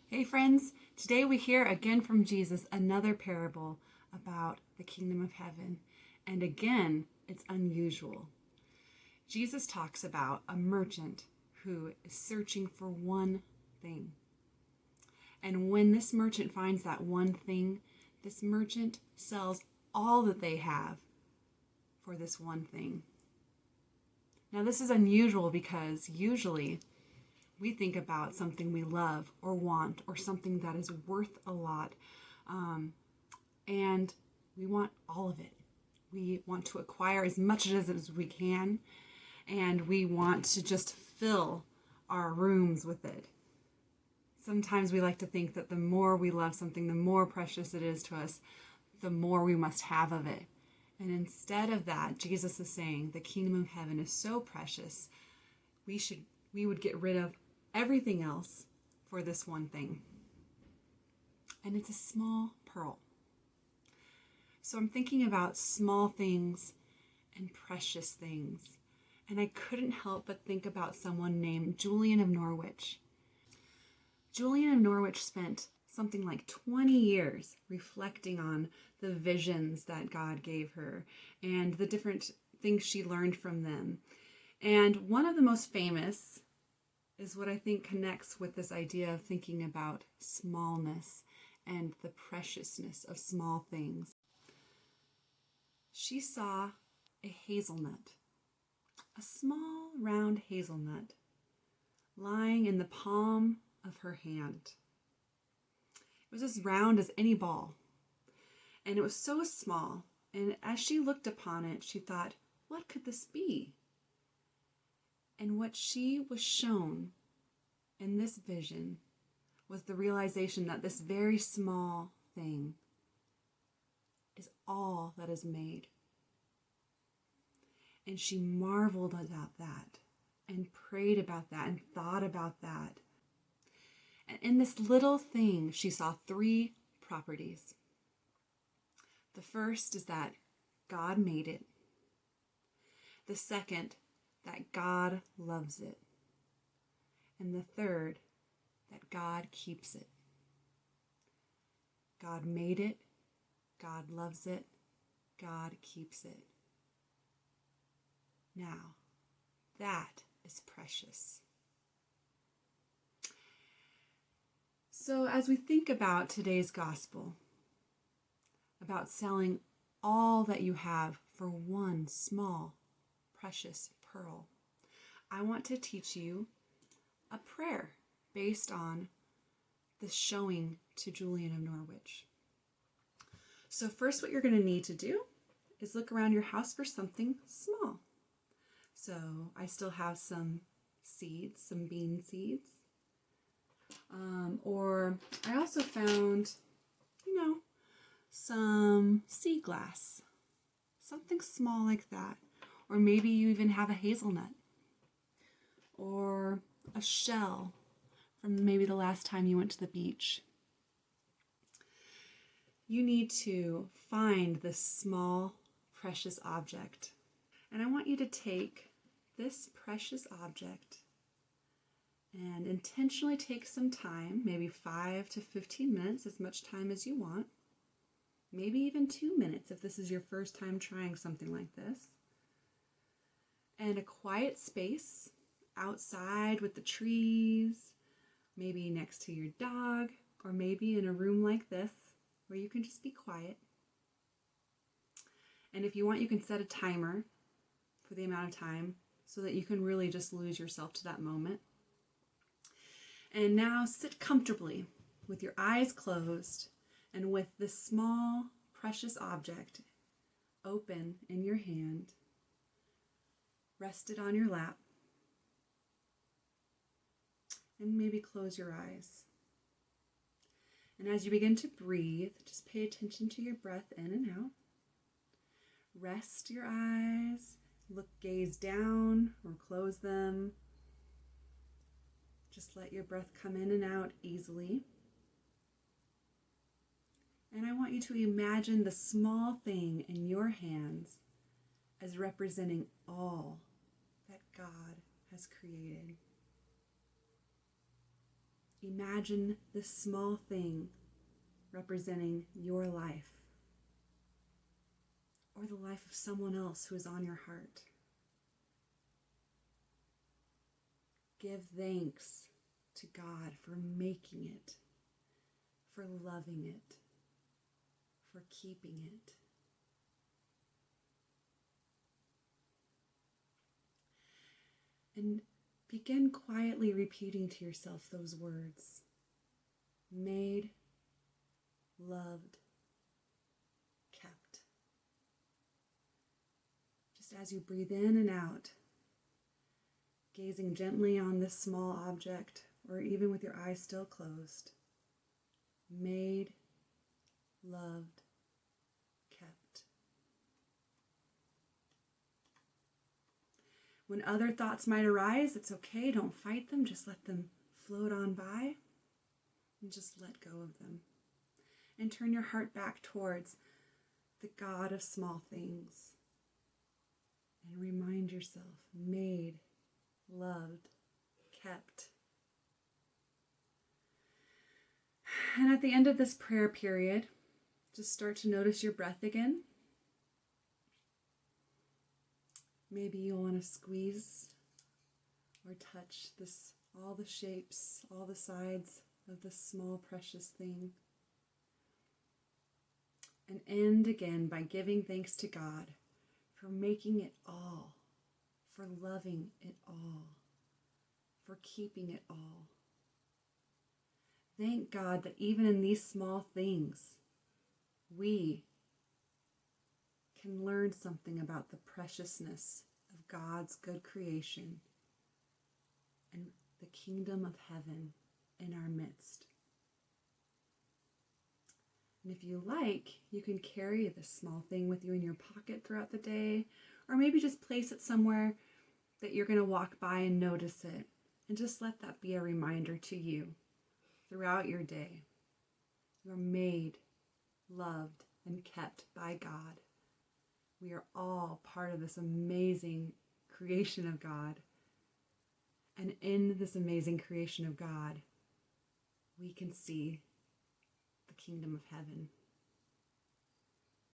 Hey friends, today we hear again from Jesus another parable about the kingdom of heaven. And again, it's unusual. Jesus talks about a merchant who is searching for one thing. And when this merchant finds that one thing, this merchant sells all that they have for this one thing. Now this is unusual because usually we think about something we love or want or something that is worth a lot. And we want all of it. We want to acquire as much as we can. And we want to just fill our rooms with it. Sometimes we like to think that the more we love something, the more precious it is to us, the more we must have of it. And instead of that, Jesus is saying the kingdom of heaven is so precious, we would get rid of everything else for this one thing. And it's a small pearl. So I'm thinking about small things and precious things. And I couldn't help but think about someone named Julian of Norwich. Julian of Norwich spent something like 20 years reflecting on the visions that God gave her and the different things she learned from them. And one of the most famous is what I think connects with this idea of thinking about smallness and the preciousness of small things. She saw a hazelnut, a small round hazelnut, lying in the palm of her hand. It was as round as any ball, and it was so small, and as she looked upon it, she thought, what could this be? And what she was shown in this vision was the realization that this very small thing is all that is made. And she marveled about that and prayed about that and thought about that. And in this little thing, she saw three properties. The first is that God made it. The second, that God loves it. And the third, that God keeps it. God made it, God loves it, God keeps it. Now, that is precious. So as we think about today's gospel, about selling all that you have for one small, precious pearl, I want to teach you a prayer based on the showing to Julian of Norwich. So first, what you're going to need to do is look around your house for something small. So I still have some seeds, some bean seeds. Or I also found, some sea glass, something small like that. Or maybe you even have a hazelnut or a shell from maybe the last time you went to the beach. You need to find this small, precious object. And I want you to take this precious object and intentionally take some time, maybe 5 to 15 minutes, as much time as you want. Maybe even 2 minutes if this is your first time trying something like this. And a quiet space outside with the trees, maybe next to your dog, or maybe in a room like this where you can just be quiet. And if you want, you can set a timer for the amount of time so that you can really just lose yourself to that moment. And now sit comfortably with your eyes closed and with this small, precious object open in your hand, rested on your lap, and maybe close your eyes. And as you begin to breathe, just pay attention to your breath in and out. Rest your eyes, gaze down or close them. Just let your breath come in and out easily. And I want you to imagine the small thing in your hands as representing all that God has created. Imagine this small thing representing your life or the life of someone else who is on your heart. Give thanks to God for making it, for loving it, for keeping it. And begin quietly repeating to yourself those words. Made, loved, kept. Just as you breathe in and out, gazing gently on this small object, or even with your eyes still closed. Made, loved, kept. When other thoughts might arise, it's okay. Don't fight them. Just let them float on by and just let go of them. And turn your heart back towards the God of small things. And remind yourself, made, loved, kept. And at the end of this prayer period, just start to notice your breath again. Maybe you want to squeeze or touch all the shapes, all the sides of this small precious thing. And end again by giving thanks to God for making it all, for loving it all, for keeping it all. Thank God that even in these small things, we can learn something about the preciousness of God's good creation and the kingdom of heaven in our midst. And if you like, you can carry this small thing with you in your pocket throughout the day, or maybe just place it somewhere that you're going to walk by and notice it, and just let that be a reminder to you throughout your day. You're made, loved, and kept by God. We are all part of this amazing creation of God. And in this amazing creation of God, we can see the kingdom of heaven.